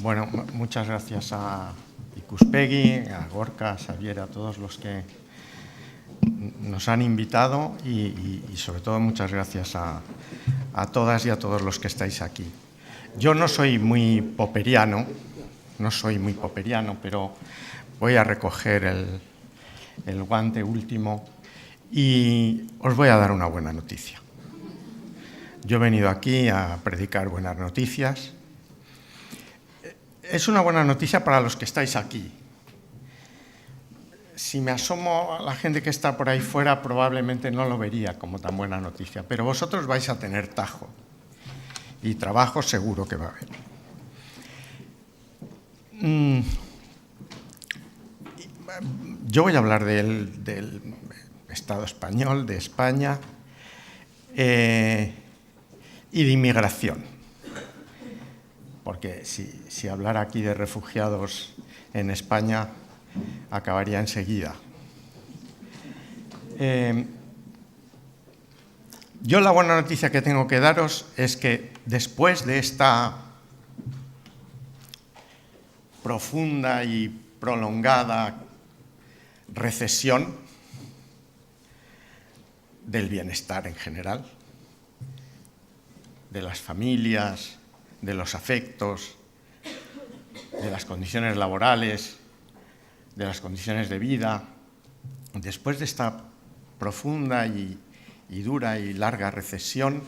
Bueno, muchas gracias a Ikuspegi, a Gorka, a Xavier, a todos los que nos han invitado y sobre todo muchas gracias a todas y a todos los que estáis aquí. Yo no soy muy popperiano, pero voy a recoger el guante último y os voy a dar una buena noticia. Yo he venido aquí a predicar buenas noticias. Es una buena noticia para los que estáis aquí. Si me asomo a la gente que está por ahí fuera, probablemente no lo vería como tan buena noticia, pero vosotros vais a tener tajo y trabajo seguro que va a haber. Yo voy a hablar del Estado español, de España y de inmigración, porque si hablara aquí de refugiados en España acabaría enseguida. Yo la buena noticia que tengo que daros es que después de esta profunda y prolongada recesión del bienestar en general, de las familias, de los afectos, de las condiciones laborales, de las condiciones de vida, después de esta profunda y dura y larga recesión,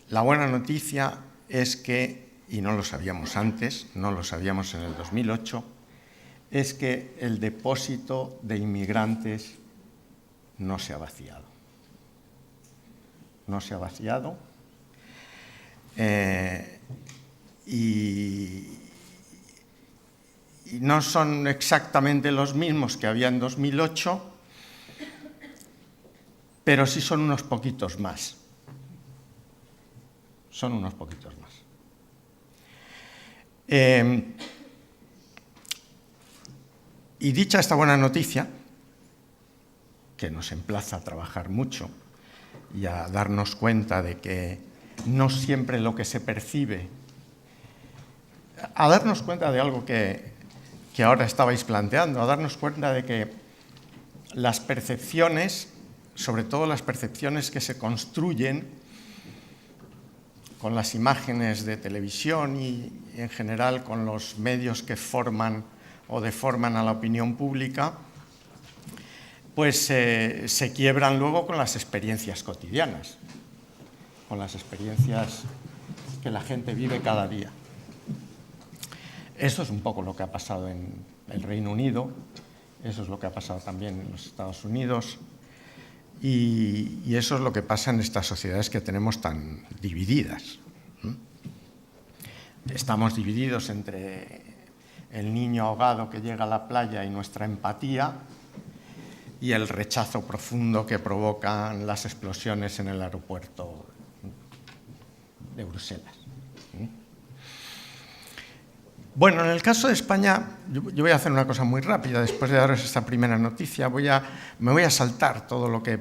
la buena noticia es que, y no lo sabíamos antes, no lo sabíamos en el 2008, es que el depósito de inmigrantes no se ha vaciado. No se ha vaciado y no son exactamente los mismos que había en 2008, pero sí son unos poquitos más. Son unos poquitos más. Y dicha esta buena noticia, que nos emplaza a trabajar mucho y a darnos cuenta de que no siempre lo que se percibe, a darnos cuenta de algo que ahora estabais planteando, a darnos cuenta de que las percepciones, sobre todo las percepciones que se construyen con las imágenes de televisión y en general con los medios que forman o deforman a la opinión pública, pues se quiebran luego con las experiencias cotidianas, con las experiencias que la gente vive cada día. Eso es un poco lo que ha pasado en el Reino Unido, eso es lo que ha pasado también en los Estados Unidos y eso es lo que pasa en estas sociedades que tenemos tan divididas. Estamos divididos entre el niño ahogado que llega a la playa y nuestra empatía y el rechazo profundo que provocan las explosiones en el aeropuerto de Bruselas. Bueno, en el caso de España, yo voy a hacer una cosa muy rápida. Después de daros esta primera noticia, me voy a saltar todo lo que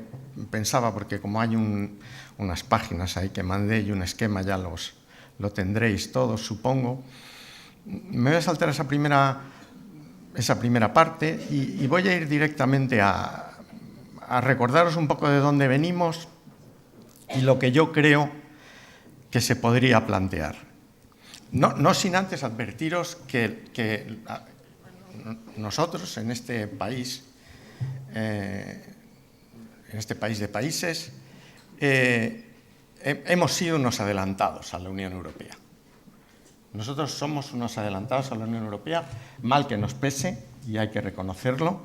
pensaba, porque como hay unas páginas ahí que mandé y un esquema, ya lo tendréis todos, supongo. Me voy a saltar esa primera parte y voy a ir directamente a recordaros un poco de dónde venimos y lo que yo creo que se podría plantear. No sin antes advertiros que nosotros en este país de países, hemos sido unos adelantados a la Unión Europea. Nosotros somos unos adelantados a la Unión Europea, mal que nos pese, y hay que reconocerlo.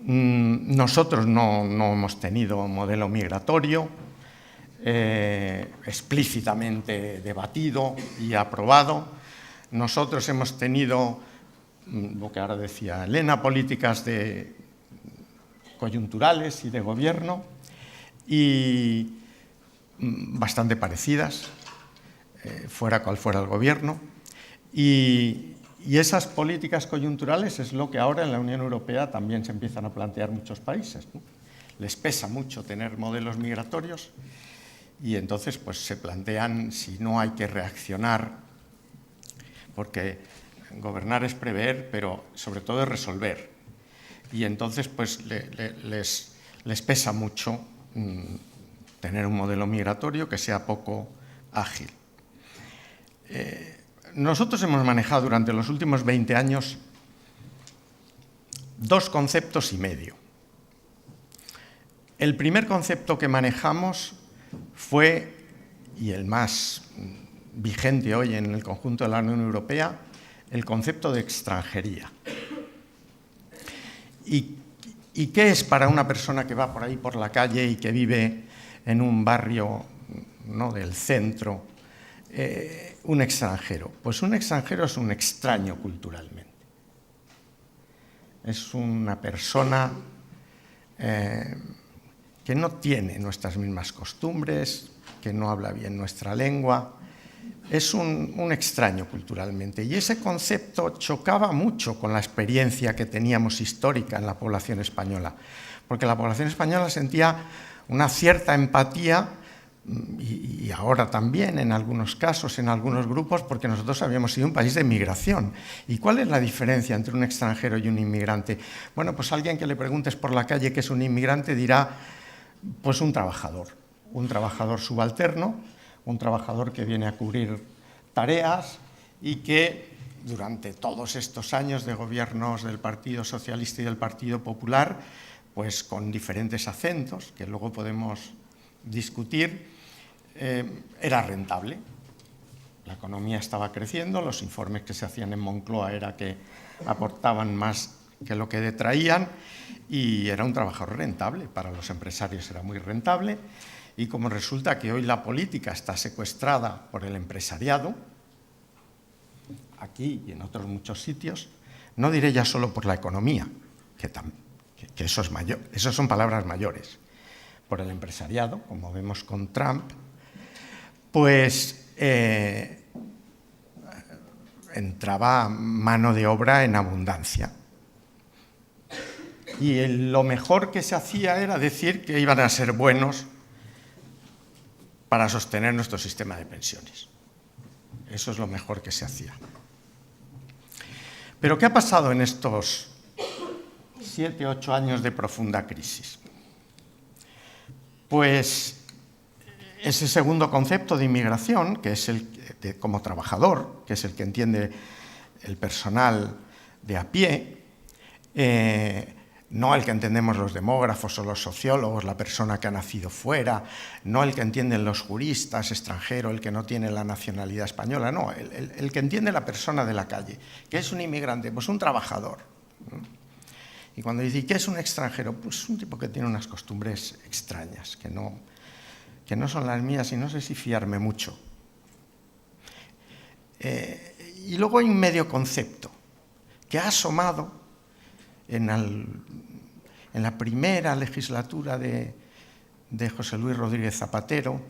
Nosotros no hemos tenido modelo migratorio explícitamente debatido y aprobado. Nosotros hemos tenido, lo que ahora decía Elena, políticas coyunturales y de gobierno y bastante parecidas, fuera cual fuera el gobierno. Y esas políticas coyunturales es lo que ahora en la Unión Europea también se empiezan a plantear muchos países, ¿no? Les pesa mucho tener modelos migratorios y entonces pues se plantean si no hay que reaccionar porque gobernar es prever, pero sobre todo es resolver. Y entonces pues les pesa mucho tener un modelo migratorio que sea poco ágil. Nosotros hemos manejado durante los últimos 20 años 2 conceptos y medio. El primer concepto que manejamos fue, y el más vigente hoy en el conjunto de la Unión Europea, el concepto de extranjería. ¿Y qué es para una persona que va por ahí por la calle y que vive en un barrio, ¿no?, del centro, un extranjero? Pues un extranjero es un extraño culturalmente. Es una persona que no tiene nuestras mismas costumbres, que no habla bien nuestra lengua. Es un extraño culturalmente. Y ese concepto chocaba mucho con la experiencia que teníamos histórica en la población española, porque la población española sentía una cierta empatía, y ahora también en algunos casos, en algunos grupos, porque nosotros habíamos sido un país de inmigración. ¿Y cuál es la diferencia entre un extranjero y un inmigrante? Bueno, pues alguien que le preguntes por la calle qué es un inmigrante dirá, pues un trabajador subalterno, un trabajador que viene a cubrir tareas y que durante todos estos años de gobiernos del Partido Socialista y del Partido Popular, pues con diferentes acentos, que luego podemos discutir, era rentable. La economía estaba creciendo, los informes que se hacían en Moncloa era que aportaban más que lo que detraían, y era un trabajador rentable. Para los empresarios era muy rentable, y como resulta que hoy la política está secuestrada por el empresariado, aquí y en otros muchos sitios, no diré ya solo por la economía, que eso es mayor, eso son palabras mayores, por el empresariado, como vemos con Trump, pues entraba mano de obra en abundancia. Y lo mejor que se hacía era decir que iban a ser buenos para sostener nuestro sistema de pensiones. Eso es lo mejor que se hacía. Pero ¿qué ha pasado en estos 7, 8 años de profunda crisis? Pues ese segundo concepto de inmigración, que es el como trabajador, que es el que entiende el personal de a pie, no el que entendemos los demógrafos o los sociólogos, la persona que ha nacido fuera, no el que entienden los juristas, extranjero, el que no tiene la nacionalidad española, no, el que entiende la persona de la calle. ¿Qué es un inmigrante? Pues un trabajador. Y cuando dice, ¿qué es un extranjero? Pues un tipo que tiene unas costumbres extrañas, que no son las mías, y no sé si fiarme mucho. Y luego hay un medio concepto que ha asomado en la primera legislatura de José Luis Rodríguez Zapatero,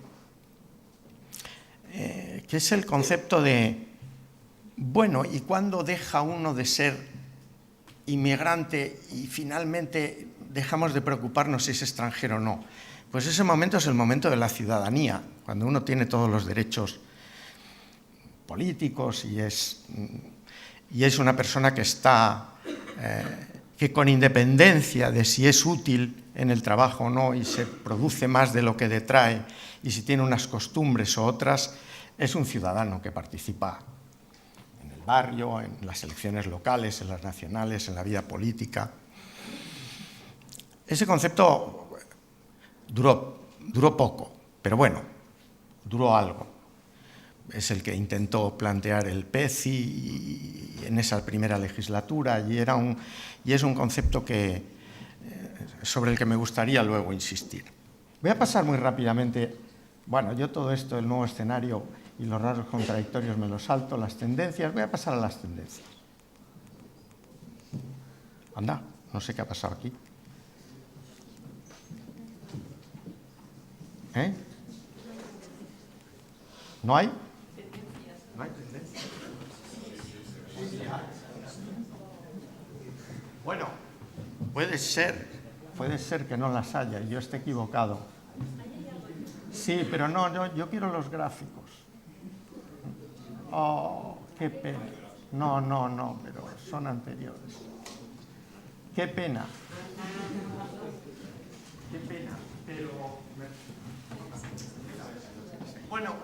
que es el concepto de, bueno, ¿y cuándo deja uno de ser inmigrante y finalmente dejamos de preocuparnos si es extranjero o no? Pues ese momento es el momento de la ciudadanía, cuando uno tiene todos los derechos políticos y es una persona que está... que con independencia de si es útil en el trabajo o no y se produce más de lo que detrae y si tiene unas costumbres o otras, es un ciudadano que participa en el barrio, en las elecciones locales, en las nacionales, en la vida política. Ese concepto duró poco, pero bueno, duró algo. Es el que intentó plantear el PECI en esa primera legislatura y es un concepto sobre el que me gustaría luego insistir. Voy a pasar muy rápidamente, bueno, yo todo esto, el nuevo escenario y los rasgos contradictorios me los salto, las tendencias, voy a pasar a las tendencias. Anda, no sé qué ha pasado aquí. ¿No hay? ¿No hay tendencias? Bueno, puede ser que no las haya y yo esté equivocado. Sí, pero no, yo quiero los gráficos. Oh, Qué pena. No, pero son anteriores. Qué pena. Qué pena, pero... Bueno,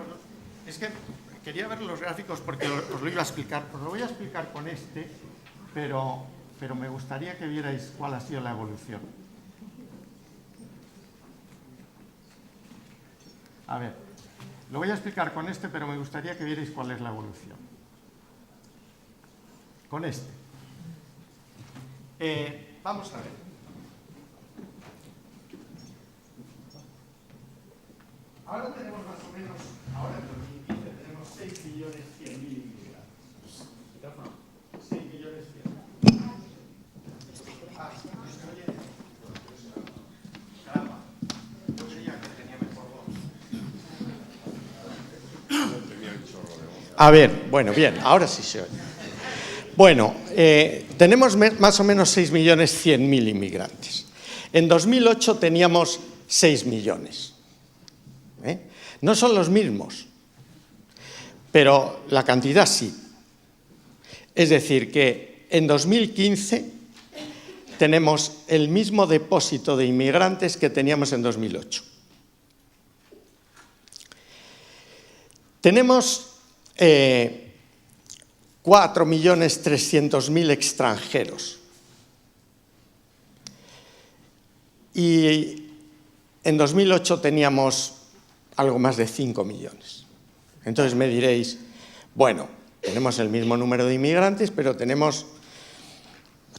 es que quería ver los gráficos porque os lo iba a explicar. Os lo voy a explicar con este, pero me gustaría que vierais cuál ha sido la evolución. A ver, lo voy a explicar con este, pero me gustaría que vierais cuál es la evolución. Con este. Vamos a ver. Ahora tenemos más o menos, ahora en 2015 tenemos 6.100.000 inmigrantes. 6.100.000. Caramba, yo creía que tenía mejor voz. A ver, bueno, bien, ahora sí se oye. Bueno, tenemos más o menos 6.100.000 inmigrantes. En 2008 teníamos 6 millones. No son los mismos, pero la cantidad sí. Es decir, que en 2015 tenemos el mismo depósito de inmigrantes que teníamos en 2008. Tenemos 4.300.000 extranjeros. Y en 2008 teníamos algo más de 5 millones. Entonces me diréis, bueno, tenemos el mismo número de inmigrantes, pero tenemos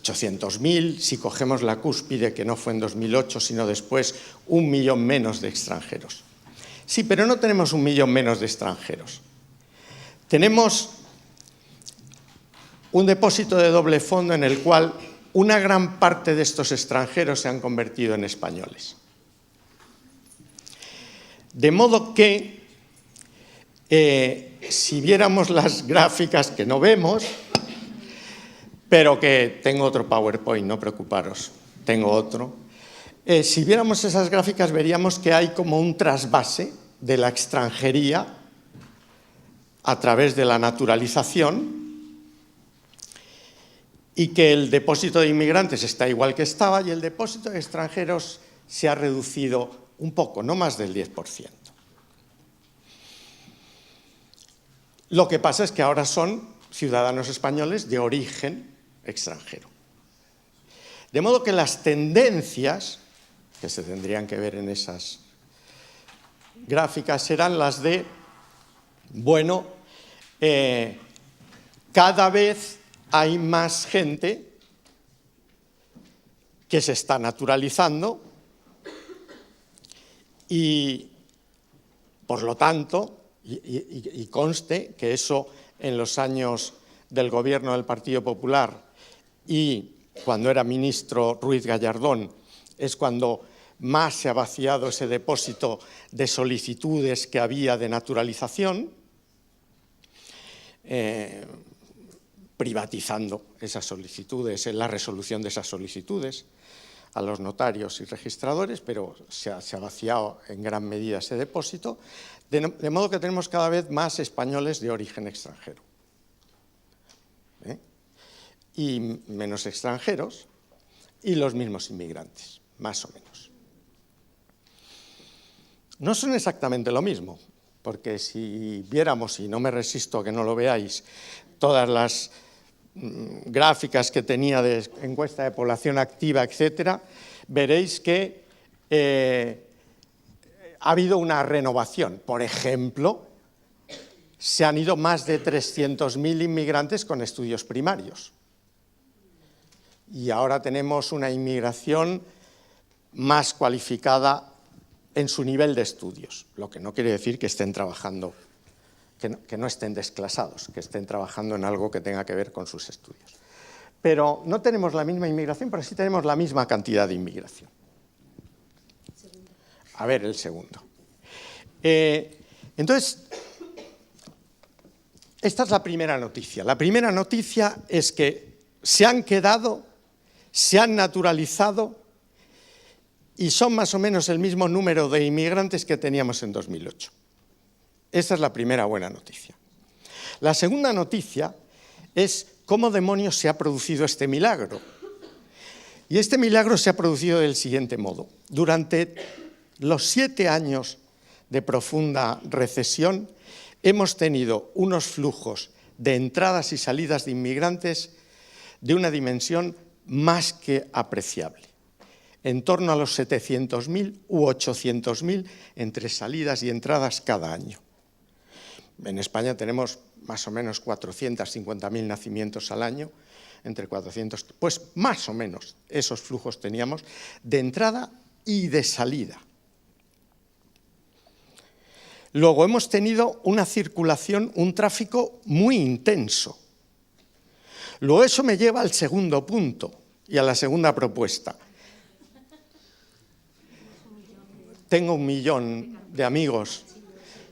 800.000, si cogemos la cúspide, que no fue en 2008, sino después, 1 millón menos de extranjeros. Sí, pero no tenemos 1 millón menos de extranjeros. Tenemos un depósito de doble fondo en el cual una gran parte de estos extranjeros se han convertido en españoles. De modo que, si viéramos las gráficas que no vemos, pero que tengo otro PowerPoint, no preocuparos, tengo otro. Si viéramos esas gráficas veríamos que hay como un trasvase de la extranjería a través de la naturalización y que el depósito de inmigrantes está igual que estaba y el depósito de extranjeros se ha reducido un poco, no más del 10%. Lo que pasa es que ahora son ciudadanos españoles de origen extranjero. De modo que las tendencias que se tendrían que ver en esas gráficas serán las de, bueno, cada vez hay más gente que se está naturalizando y, por lo tanto, y conste que eso en los años del gobierno del Partido Popular y cuando era ministro Ruiz Gallardón es cuando más se ha vaciado ese depósito de solicitudes que había de naturalización, privatizando esas solicitudes, la resolución de esas solicitudes a los notarios y registradores, pero se ha vaciado en gran medida ese depósito, de modo que tenemos cada vez más españoles de origen extranjero. Y menos extranjeros y los mismos inmigrantes, más o menos. No son exactamente lo mismo, porque si viéramos, y no me resisto a que no lo veáis, todas las gráficas que tenía de encuesta de población activa, etcétera, veréis que ha habido una renovación. Por ejemplo, se han ido más de 300.000 inmigrantes con estudios primarios. Y ahora tenemos una inmigración más cualificada en su nivel de estudios, lo que no quiere decir que estén trabajando, que no estén desclasados, que estén trabajando en algo que tenga que ver con sus estudios. Pero no tenemos la misma inmigración, pero sí tenemos la misma cantidad de inmigración. A ver, el segundo. Entonces, esta es la primera noticia. La primera noticia es que se han quedado, se han naturalizado y son más o menos el mismo número de inmigrantes que teníamos en 2008. Esa es la primera buena noticia. La segunda noticia es cómo demonios se ha producido este milagro. Y este milagro se ha producido del siguiente modo. Durante los 7 años de profunda recesión, hemos tenido unos flujos de entradas y salidas de inmigrantes de una dimensión más que apreciable, en torno a los 700.000 u 800.000 entre salidas y entradas cada año. En España tenemos más o menos 450.000 nacimientos al año, entre 400, pues más o menos esos flujos teníamos de entrada y de salida. Luego hemos tenido una circulación, un tráfico muy intenso. Luego eso me lleva al segundo punto y a la segunda propuesta. Tengo 1 millón de amigos.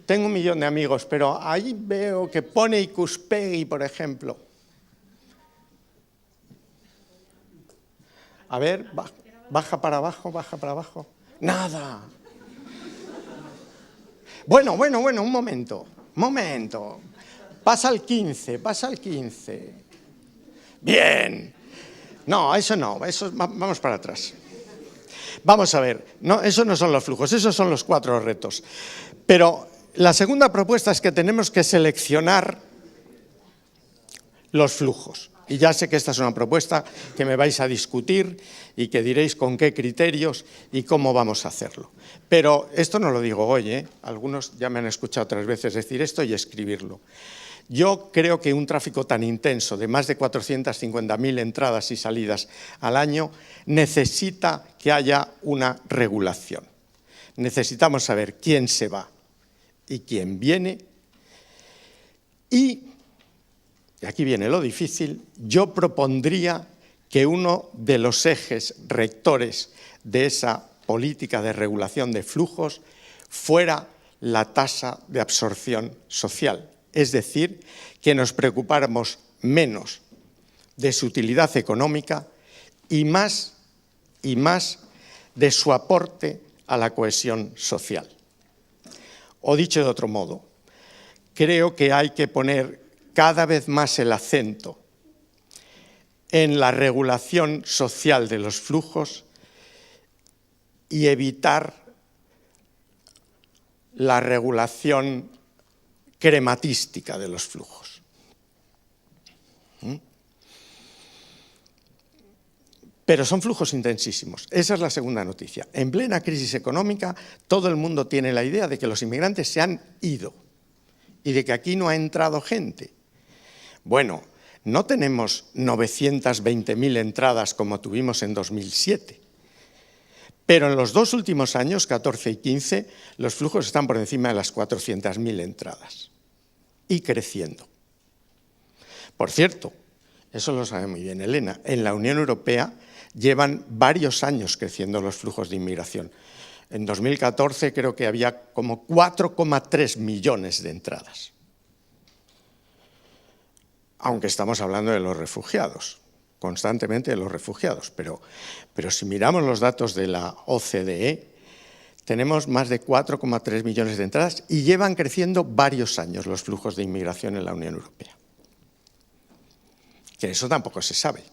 Tengo 1 millón de amigos, pero ahí veo que pone Ikuspegi, por ejemplo. A ver, baja para abajo, baja para abajo. Nada. Bueno, un momento. Pasa al 15, pasa al 15. Bien. No, eso no, vamos para atrás. Vamos a ver, no, esos no son los flujos, esos son los 4 retos. Pero la segunda propuesta es que tenemos que seleccionar los flujos. Y ya sé que esta es una propuesta que me vais a discutir y que diréis con qué criterios y cómo vamos a hacerlo. Pero esto no lo digo hoy, ¿eh? Algunos ya me han escuchado otras veces decir esto y escribirlo. Yo creo que un tráfico tan intenso de más de 450.000 entradas y salidas al año necesita que haya una regulación. Necesitamos saber quién se va y quién viene. Y aquí viene lo difícil, yo propondría que uno de los ejes rectores de esa política de regulación de flujos fuera la tasa de absorción social. Es decir, que nos preocupáramos menos de su utilidad económica y más de su aporte a la cohesión social. O dicho de otro modo, creo que hay que poner cada vez más el acento en la regulación social de los flujos y evitar la regulación crematística de los flujos. Pero son flujos intensísimos. Esa es la segunda noticia. En plena crisis económica, todo el mundo tiene la idea de que los inmigrantes se han ido y de que aquí no ha entrado gente. Bueno, no tenemos 920.000 entradas como tuvimos en 2007, pero en los 2 últimos años, 14 y 15, los flujos están por encima de las 400.000 entradas y creciendo. Por cierto, eso lo sabe muy bien Elena, en la Unión Europea llevan varios años creciendo los flujos de inmigración. En 2014 creo que había como 4,3 millones de entradas. Aunque estamos hablando de los refugiados, constantemente de los refugiados, pero si miramos los datos de la OCDE, tenemos más de 4,3 millones de entradas y llevan creciendo varios años los flujos de inmigración en la Unión Europea. Que eso tampoco se sabe.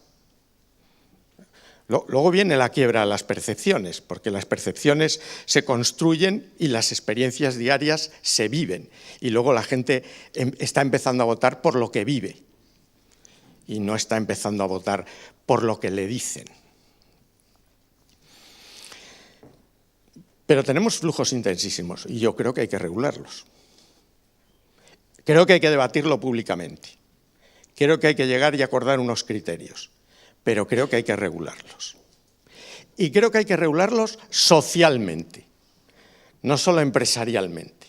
Luego viene la quiebra de las percepciones, porque las percepciones se construyen y las experiencias diarias se viven. Y luego la gente está empezando a votar por lo que vive y no está empezando a votar por lo que le dicen. Pero tenemos flujos intensísimos y yo creo que hay que regularlos. Creo que hay que debatirlo públicamente. Creo que hay que llegar y acordar unos criterios, pero creo que hay que regularlos. Y creo que hay que regularlos socialmente, no solo empresarialmente.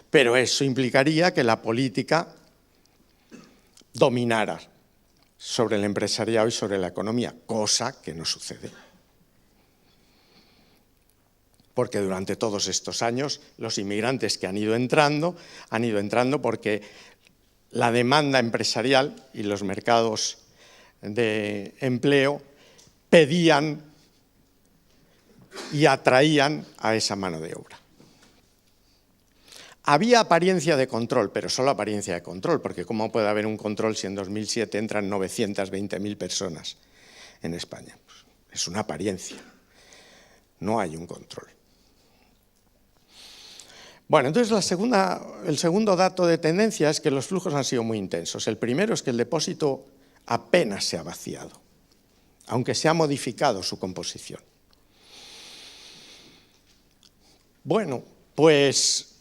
Pero eso implicaría que la política dominara sobre el empresariado y sobre la economía, cosa que no sucede. Porque durante todos estos años los inmigrantes que han ido entrando porque la demanda empresarial y los mercados de empleo pedían y atraían a esa mano de obra. Había apariencia de control, pero solo apariencia de control, porque ¿cómo puede haber un control si en 2007 entran 920.000 personas en España? Pues es una apariencia, no hay un control. Bueno, entonces el segundo dato de tendencia es que los flujos han sido muy intensos. El primero es que el depósito apenas se ha vaciado, aunque se ha modificado su composición. Bueno, pues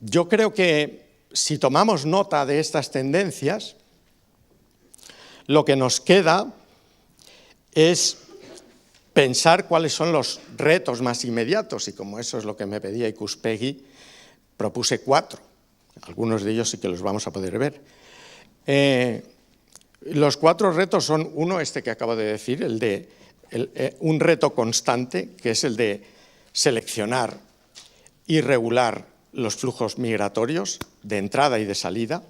yo creo que si tomamos nota de estas tendencias, lo que nos queda es pensar cuáles son los retos más inmediatos, y como eso es lo que me pedía Ikuspegi, propuse 4. Algunos de ellos sí que los vamos a poder ver. Los 4 retos son, uno, este que acabo de decir, un reto constante, que es el de seleccionar y regular los flujos migratorios de entrada y de salida,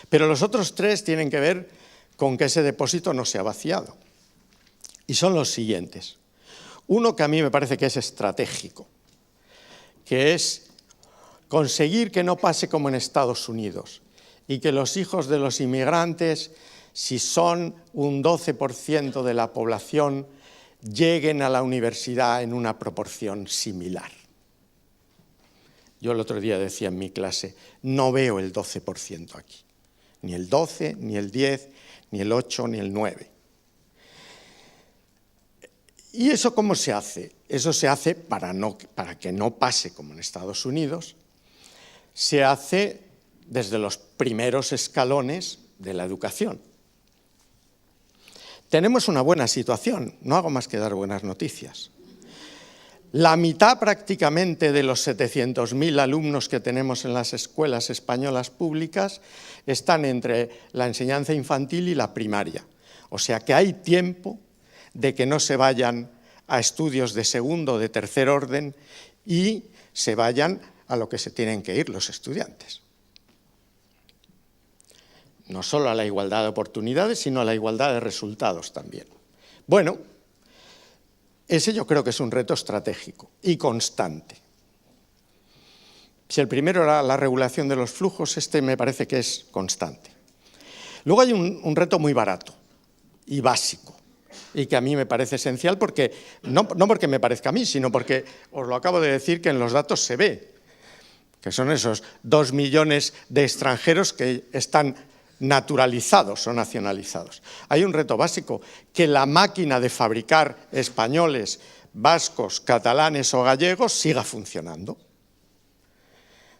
pero los otros 3 tienen que ver con que ese depósito no se ha vaciado. Y son los siguientes. Uno que a mí me parece que es estratégico, que es conseguir que no pase como en Estados Unidos y que los hijos de los inmigrantes, si son un 12% de la población, lleguen a la universidad en una proporción similar. Yo el otro día decía en mi clase, no veo el 12% aquí, ni el 12, ni el 10, ni el 8, ni el 9. ¿Y eso cómo se hace? Eso se hace para que no pase como en Estados Unidos, se hace desde los primeros escalones de la educación. Tenemos una buena situación, no hago más que dar buenas noticias. La mitad prácticamente de los 700.000 alumnos que tenemos en las escuelas españolas públicas están entre la enseñanza infantil y la primaria. O sea que hay tiempo de que no se vayan a estudios de segundo o de tercer orden y se vayan a lo que se tienen que ir los estudiantes. No solo a la igualdad de oportunidades, sino a la igualdad de resultados también. Bueno, ese yo creo que es un reto estratégico y constante. Si el primero era la regulación de los flujos, este me parece que es constante. Luego hay un reto muy barato y básico, y que a mí me parece esencial, porque no porque me parezca a mí, sino porque os lo acabo de decir que en los datos se ve, que son esos 2 millones de extranjeros que están naturalizados o nacionalizados. Hay un reto básico, que la máquina de fabricar españoles, vascos, catalanes o gallegos siga funcionando.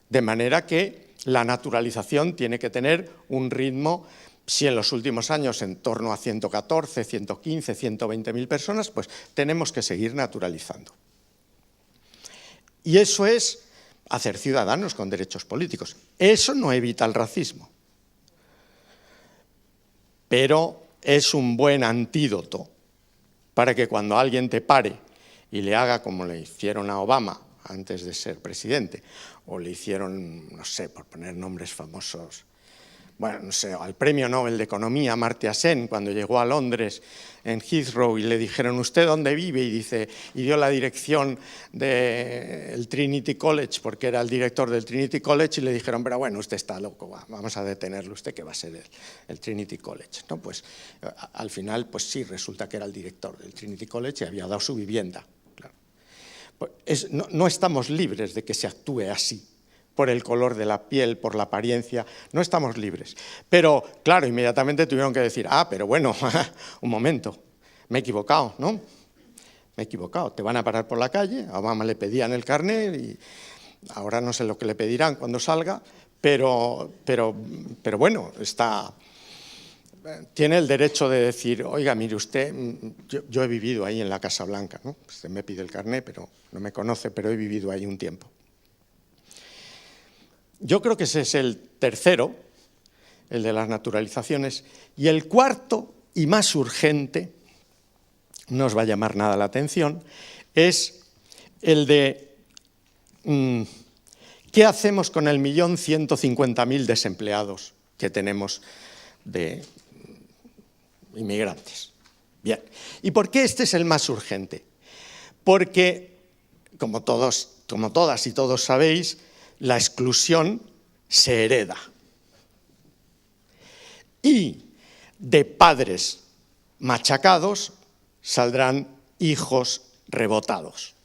De manera que la naturalización tiene que tener un ritmo, si en los últimos años en torno a 114, 115, 120.000 personas, pues tenemos que seguir naturalizando. Y eso es hacer ciudadanos con derechos políticos. Eso no evita el racismo, pero es un buen antídoto para que cuando alguien te pare y le haga como le hicieron a Obama antes de ser presidente, o le hicieron, no sé, por poner nombres famosos, bueno, no sé, al Premio Nobel de Economía, Amartya Sen, cuando llegó a Londres en Heathrow y le dijeron, ¿usted dónde vive? Y dio la dirección del Trinity College, porque era el director del Trinity College, y le dijeron, pero bueno, usted está loco, vamos a detenerlo, usted que va a ser el Trinity College, ¿no? Pues al final, pues sí, resulta que era el director del Trinity College y había dado su vivienda. Claro. Pues no estamos libres de que se actúe así, por el color de la piel, por la apariencia, no estamos libres. Pero, claro, inmediatamente tuvieron que decir, pero bueno, un momento, me he equivocado, ¿no? Me he equivocado, te van a parar por la calle, a Obama le pedían el carnet y ahora no sé lo que le pedirán cuando salga, pero bueno, tiene el derecho de decir, oiga, mire usted, yo he vivido ahí en la Casa Blanca, ¿no? Usted me pide el carnet, pero no me conoce, pero he vivido ahí un tiempo. Yo creo que ese es el tercero, el de las naturalizaciones, y el cuarto y más urgente, no os va a llamar nada la atención, es el de ¿qué hacemos con el 1.150.000 desempleados que tenemos de inmigrantes? Bien, ¿y por qué este es el más urgente? Porque, como todas y todos sabéis, la exclusión se hereda. Y de padres machacados saldrán hijos rebotados.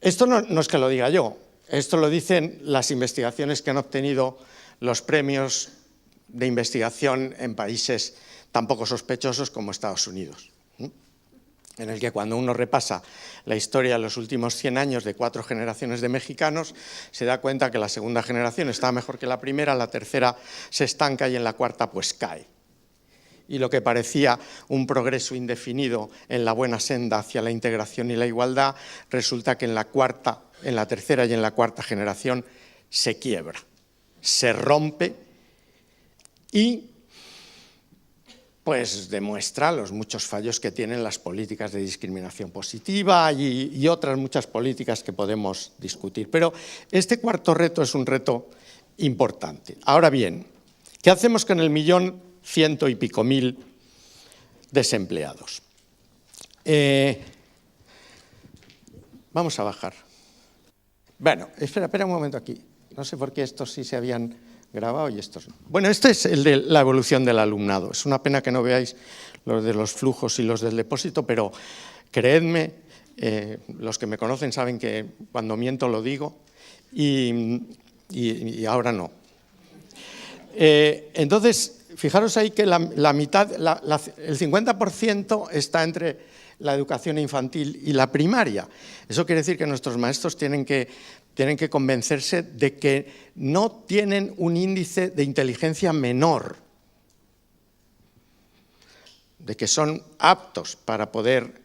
Esto no es que lo diga yo, esto lo dicen las investigaciones que han obtenido los premios de investigación en países tan poco sospechosos como Estados Unidos, en el que cuando uno repasa la historia de los últimos 100 años de 4 generaciones de mexicanos, se da cuenta que la segunda generación está mejor que la primera, la tercera se estanca y en la cuarta pues cae. Y lo que parecía un progreso indefinido en la buena senda hacia la integración y la igualdad, resulta que en la tercera y en la cuarta generación se quiebra, se rompe y pues demuestra los muchos fallos que tienen las políticas de discriminación positiva y otras muchas políticas que podemos discutir. Pero este cuarto reto es un reto importante. Ahora bien, ¿qué hacemos con el 1.100.000 y pico desempleados? Vamos a bajar. Bueno, espera un momento aquí. No sé por qué estos sí se habían grabado y estos no. Bueno, este es el de la evolución del alumnado. Es una pena que no veáis los de los flujos y los del depósito, pero creedme, los que me conocen saben que cuando miento lo digo y ahora no. Entonces, fijaros ahí que la mitad, el 50% está entre la educación infantil y la primaria. Eso quiere decir que nuestros maestros tienen que convencerse de que no tienen un índice de inteligencia menor, de que son aptos para poder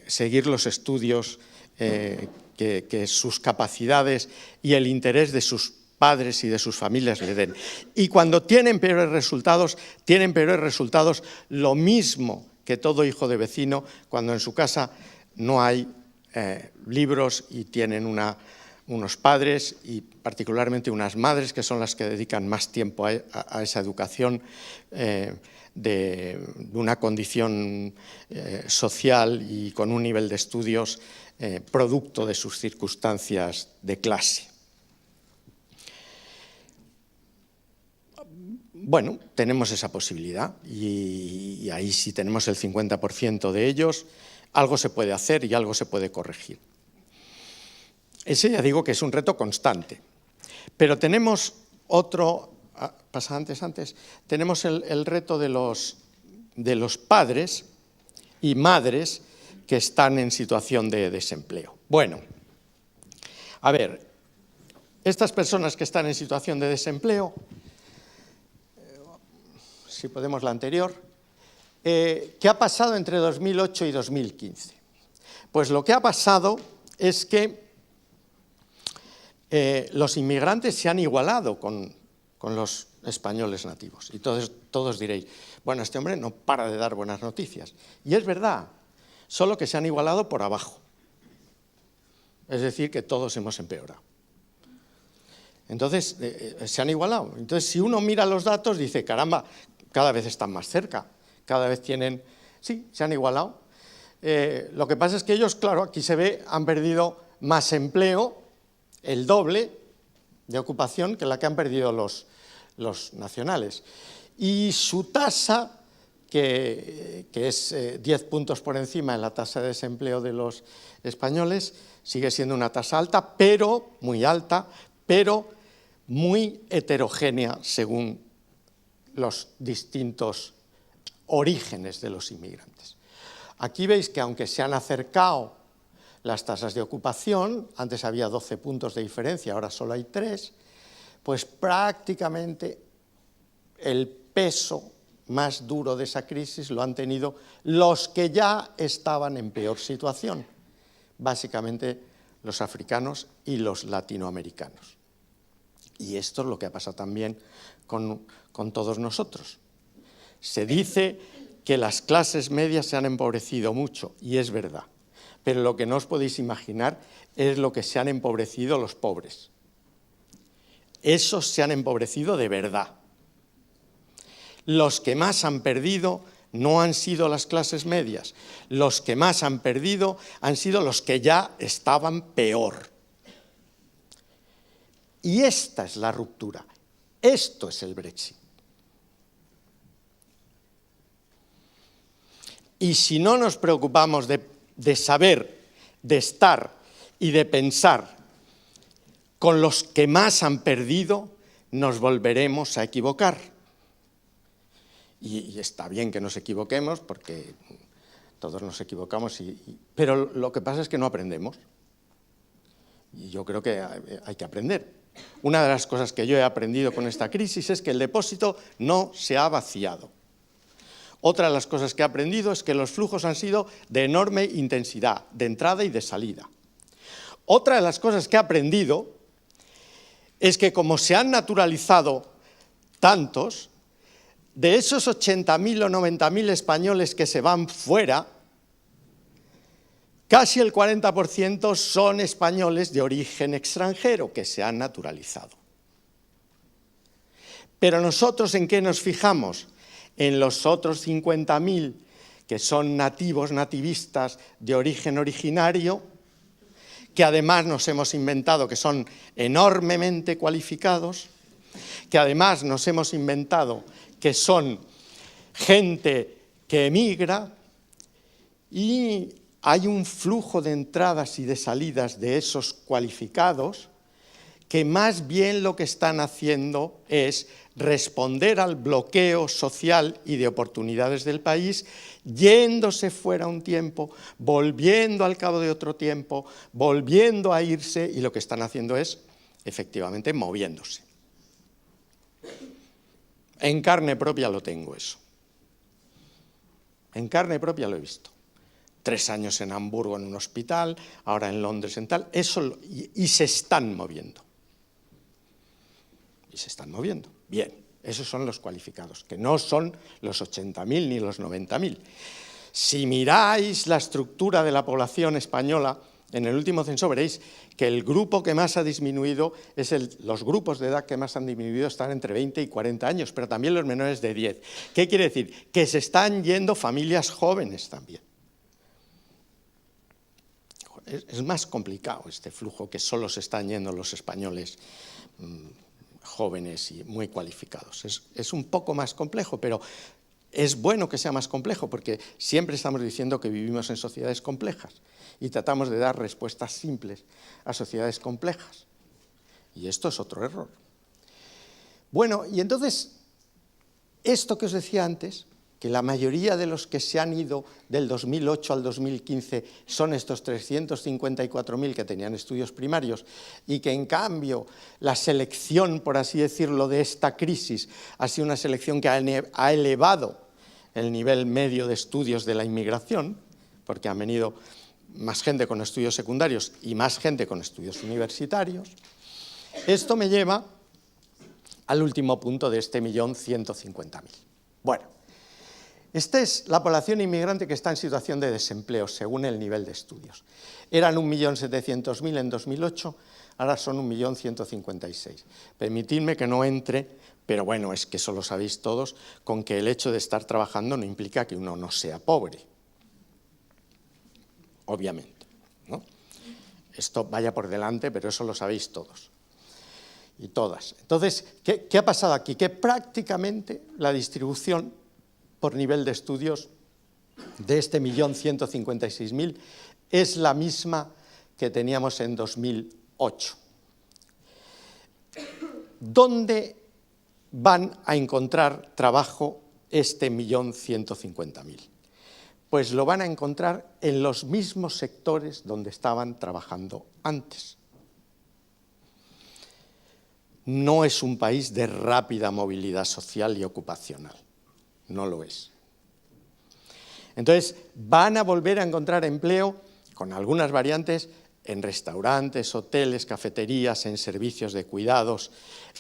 seguir los estudios que sus capacidades y el interés de sus padres y de sus familias le den. Y cuando tienen peores resultados lo mismo que todo hijo de vecino cuando en su casa no hay libros y tienen unos padres y particularmente unas madres que son las que dedican más tiempo a esa educación de una condición social y con un nivel de estudios producto de sus circunstancias de clase. Bueno, tenemos esa posibilidad y ahí si tenemos el 50% de ellos, algo se puede hacer y algo se puede corregir. Ese ya digo que es un reto constante. Pero tenemos otro, pasa antes, tenemos el reto de los padres y madres que están en situación de desempleo. Bueno, a ver, estas personas que están en situación de desempleo, si podemos la anterior, ¿qué ha pasado entre 2008 y 2015? Pues lo que ha pasado es que los inmigrantes se han igualado con los españoles nativos. Y todos diréis, bueno, este hombre no para de dar buenas noticias. Y es verdad, solo que se han igualado por abajo. Es decir, que todos hemos empeorado. Entonces, se han igualado. Entonces, si uno mira los datos, dice, caramba, cada vez están más cerca, cada vez tienen... Sí, se han igualado. Lo que pasa es que ellos, claro, aquí se ve, han perdido más empleo, el doble de ocupación que la que han perdido los nacionales. Y su tasa, que es 10 puntos por encima de la tasa de desempleo de los españoles, sigue siendo una tasa alta, pero muy alta, pero muy heterogénea según los distintos orígenes de los inmigrantes. Aquí veis que aunque se han acercado las tasas de ocupación, antes había 12 puntos de diferencia, ahora solo hay 3, pues prácticamente el peso más duro de esa crisis lo han tenido los que ya estaban en peor situación, básicamente los africanos y los latinoamericanos. Y esto es lo que ha pasado también con todos nosotros. Se dice que las clases medias se han empobrecido mucho, y es verdad, pero lo que no os podéis imaginar es lo que se han empobrecido los pobres. Esos se han empobrecido de verdad. Los que más han perdido no han sido las clases medias. Los que más han perdido han sido los que ya estaban peor. Y esta es la ruptura. Esto es el Brexit. Y si no nos preocupamos de saber, de estar y de pensar con los que más han perdido, nos volveremos a equivocar. Y está bien que nos equivoquemos, porque todos nos equivocamos, pero lo que pasa es que no aprendemos. Y yo creo que hay que aprender. Una de las cosas que yo he aprendido con esta crisis es que el depósito no se ha vaciado. Otra de las cosas que he aprendido es que los flujos han sido de enorme intensidad, de entrada y de salida. Otra de las cosas que he aprendido es que como se han naturalizado tantos, de esos 80.000 o 90.000 españoles que se van fuera, casi el 40% son españoles de origen extranjero que se han naturalizado. Pero nosotros, ¿en qué nos fijamos? En los otros 50.000 que son nativos, nativistas de origen originario, que además nos hemos inventado que son enormemente cualificados, que además nos hemos inventado que son gente que emigra, y hay un flujo de entradas y de salidas de esos cualificados que más bien lo que están haciendo es responder al bloqueo social y de oportunidades del país, yéndose fuera un tiempo, volviendo al cabo de otro tiempo, volviendo a irse, y lo que están haciendo es, efectivamente, moviéndose. En carne propia lo tengo eso. En carne propia lo he visto. 3 años en Hamburgo en un hospital, ahora en Londres en tal, eso, y se están moviendo. Y se están moviendo. Bien, esos son los cualificados, que no son los 80.000 ni los 90.000. Si miráis la estructura de la población española, en el último censo veréis que el grupo que más ha disminuido, los grupos de edad que más han disminuido están entre 20 y 40 años, pero también los menores de 10. ¿Qué quiere decir? Que se están yendo familias jóvenes también. Es más complicado este flujo, que solo se están yendo los españoles jóvenes y muy cualificados. Es un poco más complejo, pero es bueno que sea más complejo, porque siempre estamos diciendo que vivimos en sociedades complejas y tratamos de dar respuestas simples a sociedades complejas. Y esto es otro error. Bueno, y entonces, esto que os decía antes, que la mayoría de los que se han ido del 2008 al 2015 son estos 354.000 que tenían estudios primarios, y que en cambio la selección, por así decirlo, de esta crisis ha sido una selección que ha elevado el nivel medio de estudios de la inmigración, porque han venido más gente con estudios secundarios y más gente con estudios universitarios. Esto me lleva al último punto de este 1.150.000. Bueno, esta es la población inmigrante que está en situación de desempleo, según el nivel de estudios. Eran 1.700.000 en 2008, ahora son 1.156.000. Permitidme que no entre, pero bueno, es que eso lo sabéis todos, con que el hecho de estar trabajando no implica que uno no sea pobre. Obviamente, ¿no? Esto vaya por delante, pero eso lo sabéis todos y todas. Entonces, ¿qué ha pasado aquí? Que prácticamente la distribución por nivel de estudios de este 1.156.000 es la misma que teníamos en 2008. ¿Dónde van a encontrar trabajo este 1.150.000? Pues lo van a encontrar en los mismos sectores donde estaban trabajando antes. No es un país de rápida movilidad social y ocupacional. No lo es. Entonces, van a volver a encontrar empleo, con algunas variantes, en restaurantes, hoteles, cafeterías, en servicios de cuidados,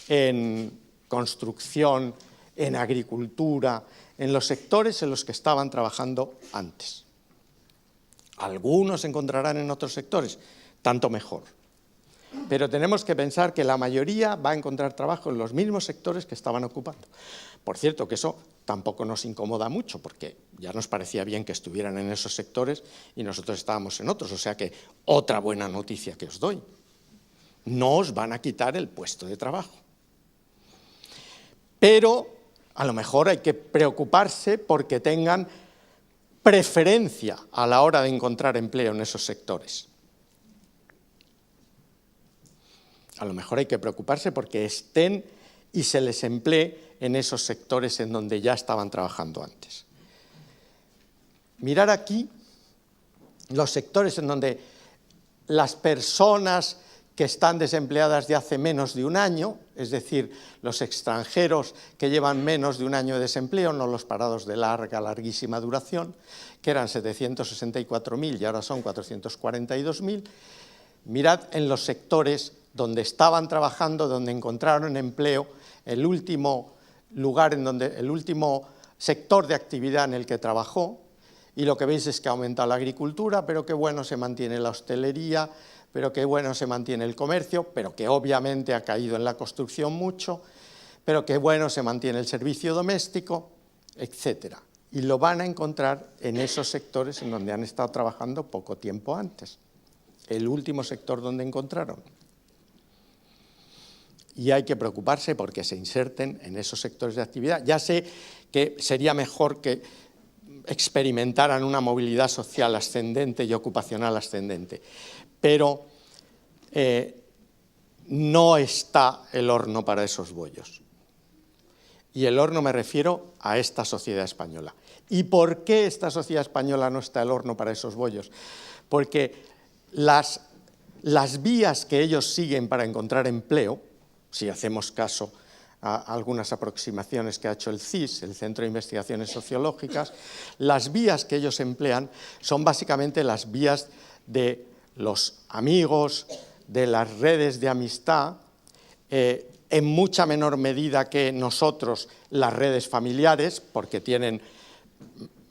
en construcción, en agricultura, en los sectores en los que estaban trabajando antes. Algunos se encontrarán en otros sectores, tanto mejor. pero tenemos que pensar que la mayoría va a encontrar trabajo en los mismos sectores que estaban ocupando. Por cierto, que eso tampoco nos incomoda mucho, porque ya nos parecía bien que estuvieran en esos sectores y nosotros estábamos en otros, o sea que otra buena noticia que os doy. No os van a quitar el puesto de trabajo. Pero a lo mejor hay que preocuparse porque tengan preferencia a la hora de encontrar empleo en esos sectores. A lo mejor hay que preocuparse porque estén y se les emplee en esos sectores en donde ya estaban trabajando antes. Mirar aquí los sectores en donde las personas que están desempleadas de hace menos de un año, es decir, los extranjeros que llevan menos de un año de desempleo, no los parados de larguísima duración, que eran 764.000 y ahora son 442.000. Mirad en los sectores donde estaban trabajando, donde encontraron empleo, el último sector de actividad en el que trabajó, y lo que veis es que ha aumentado la agricultura, pero que bueno, se mantiene la hostelería, pero que bueno, se mantiene el comercio, pero que obviamente ha caído en la construcción mucho, pero que bueno, se mantiene el servicio doméstico, etc. Y lo van a encontrar en esos sectores en donde han estado trabajando poco tiempo antes. El último sector donde encontraron. Y hay que preocuparse porque se inserten en esos sectores de actividad. Ya sé que sería mejor que experimentaran una movilidad social ascendente y ocupacional ascendente, pero no está el horno para esos bollos. Y el horno me refiero a esta sociedad española. ¿Y por qué esta sociedad española no está el horno para esos bollos? Porque las vías que ellos siguen para encontrar empleo, si hacemos caso a algunas aproximaciones que ha hecho el CIS, el Centro de Investigaciones Sociológicas, las vías que ellos emplean son básicamente las vías de los amigos, de las redes de amistad, en mucha menor medida que nosotros las redes familiares, porque tienen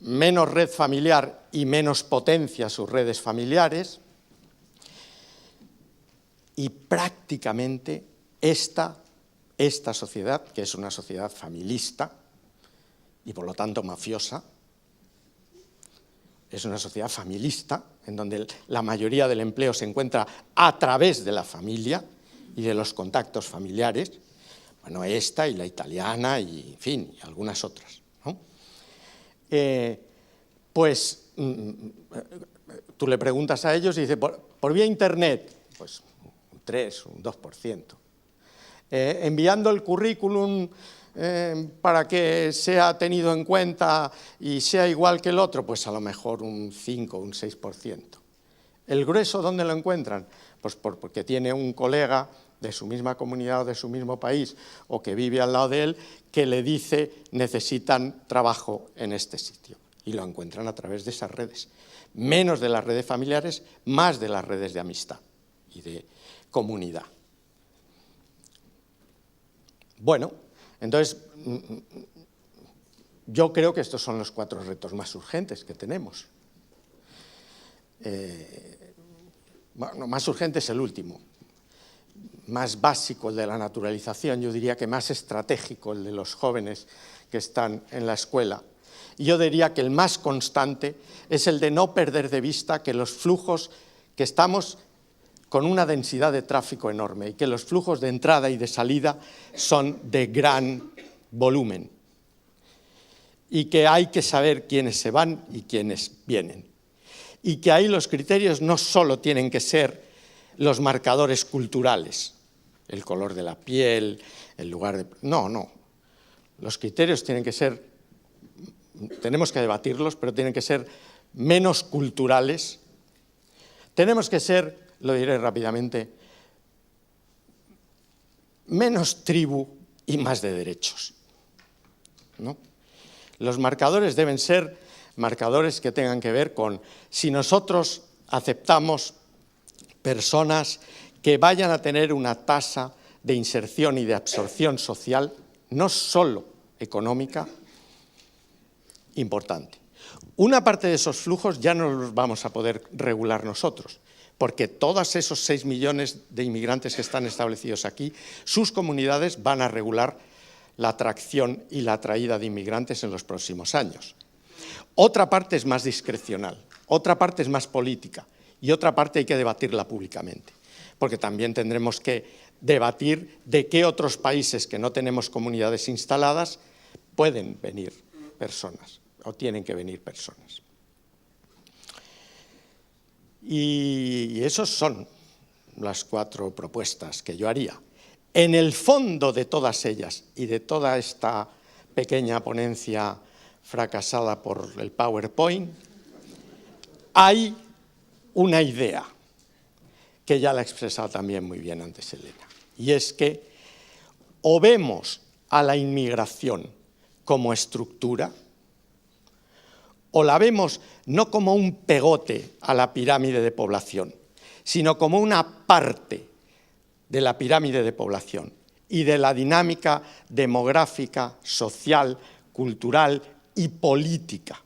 menos red familiar y menos potencia sus redes familiares, y prácticamente esta sociedad, que es una sociedad familista y por lo tanto mafiosa, es una sociedad familista en donde la mayoría del empleo se encuentra a través de la familia y de los contactos familiares, bueno, esta y la italiana y, en fin, y algunas otras, ¿no? Pues tú le preguntas a ellos y dice, ¿por vía internet? Pues un 3, un 2%. Enviando el currículum para que sea tenido en cuenta y sea igual que el otro, pues a lo mejor un 5, un 6%. ¿El grueso dónde lo encuentran? Pues porque tiene un colega de su misma comunidad o de su mismo país o que vive al lado de él que le dice necesitan trabajo en este sitio y lo encuentran a través de esas redes. Menos de las redes familiares, más de las redes de amistad y de comunidad. Bueno, entonces, yo creo que estos son los 4 retos más urgentes que tenemos. Bueno, más urgente es el último, más básico el de la naturalización, yo diría que más estratégico el de los jóvenes que están en la escuela. Y yo diría que el más constante es el de no perder de vista que los flujos que estamos con una densidad de tráfico enorme y que los flujos de entrada y de salida son de gran volumen y que hay que saber quiénes se van y quiénes vienen. Y que ahí los criterios no solo tienen que ser los marcadores culturales, el color de la piel, el lugar de... No. Los criterios tienen que ser, tenemos que debatirlos, pero tienen que ser menos culturales. Tenemos que ser, lo diré rápidamente, menos tribu y más de derechos, ¿no? Los marcadores deben ser marcadores que tengan que ver con si nosotros aceptamos personas que vayan a tener una tasa de inserción y de absorción social, no solo económica, importante. Una parte de esos flujos ya no los vamos a poder regular nosotros, porque todos esos 6 millones de inmigrantes que están establecidos aquí, sus comunidades van a regular la atracción y la atraída de inmigrantes en los próximos años. Otra parte es más discrecional, otra parte es más política y otra parte hay que debatirla públicamente, porque también tendremos que debatir de qué otros países que no tenemos comunidades instaladas pueden venir personas o tienen que venir personas. Y esas son las 4 propuestas que yo haría. En el fondo de todas ellas y de toda esta pequeña ponencia fracasada por el PowerPoint, hay una idea que ya la ha expresado también muy bien antes Elena, y es que o vemos a la inmigración como estructura, o la vemos no como un pegote a la pirámide de población, sino como una parte de la pirámide de población y de la dinámica demográfica, social, cultural y política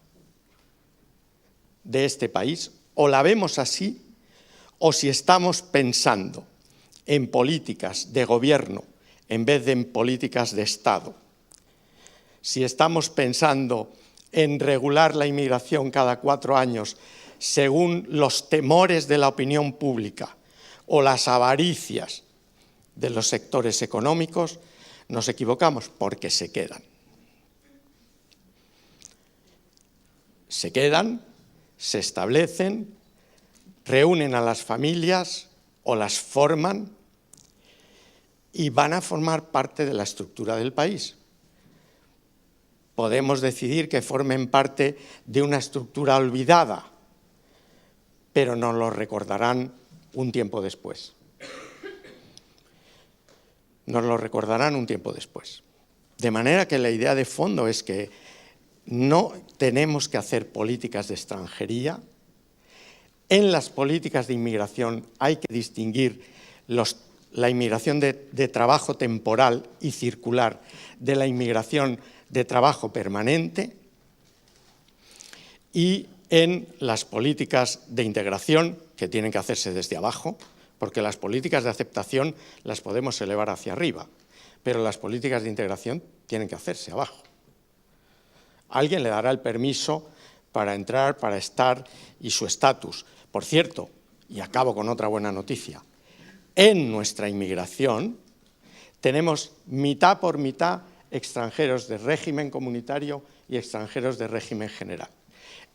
de este país, o la vemos así, o si estamos pensando en políticas de gobierno en vez de en políticas de Estado, si estamos pensando en regular la inmigración cada 4 años según los temores de la opinión pública o las avaricias de los sectores económicos, nos equivocamos porque se quedan. Se quedan, se establecen, reúnen a las familias o las forman y van a formar parte de la estructura del país. Podemos decidir que formen parte de una estructura olvidada, pero nos lo recordarán un tiempo después. Nos lo recordarán un tiempo después. De manera que la idea de fondo es que no tenemos que hacer políticas de extranjería. En las políticas de inmigración hay que distinguir la inmigración de trabajo temporal y circular de la inmigración de trabajo permanente, y en las políticas de integración, que tienen que hacerse desde abajo, porque las políticas de aceptación las podemos elevar hacia arriba, pero las políticas de integración tienen que hacerse abajo. Alguien le dará el permiso para entrar, para estar y su estatus. Por cierto, y acabo con otra buena noticia, en nuestra inmigración tenemos mitad por mitad extranjeros de régimen comunitario y extranjeros de régimen general.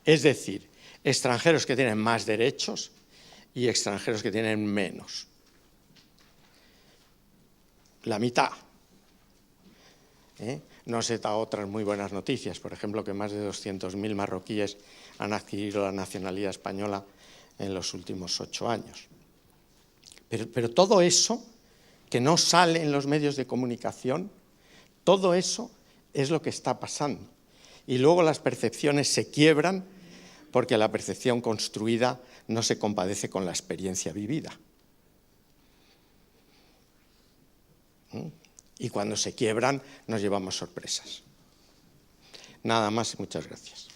Es decir, extranjeros que tienen más derechos y extranjeros que tienen menos. La mitad. No sé, da otras muy buenas noticias, por ejemplo, que más de 200.000 marroquíes han adquirido la nacionalidad española en los últimos 8 años. Pero todo eso, que no sale en los medios de comunicación, todo eso es lo que está pasando. Y luego las percepciones se quiebran porque la percepción construida no se compadece con la experiencia vivida. Y cuando se quiebran nos llevamos sorpresas. Nada más y muchas gracias.